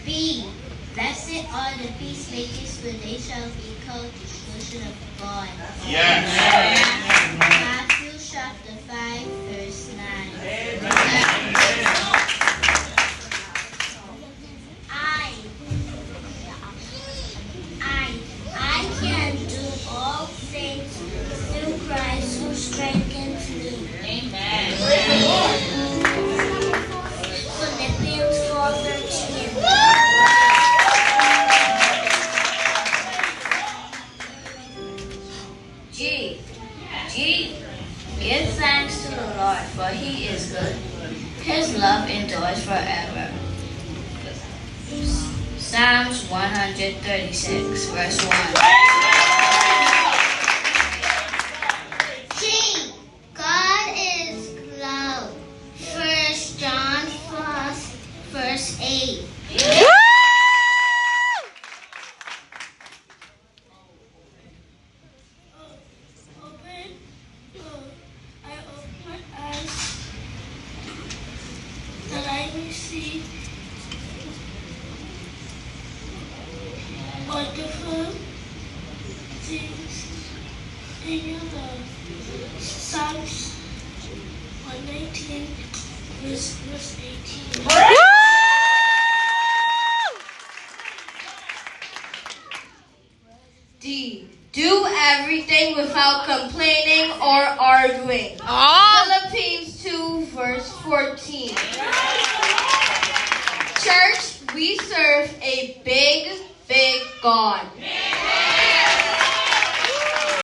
B. Blessed are the peacemakers, for they shall be called the children of God. Yes. Matthew chapter 5, verse 9. I can do all things through Christ who strengthens me. Amen. Philippians 4:13. G. Give thanks to the Lord, for he is good. His love endures forever. Psalms 136, verse 1. G. God is love. 1 John 4, verse 8. I open my eyes that I may see wonderful things in your love. Psalms 119, verse 18. D. Do everything without complaining or arguing. Philippines 2, verse 14.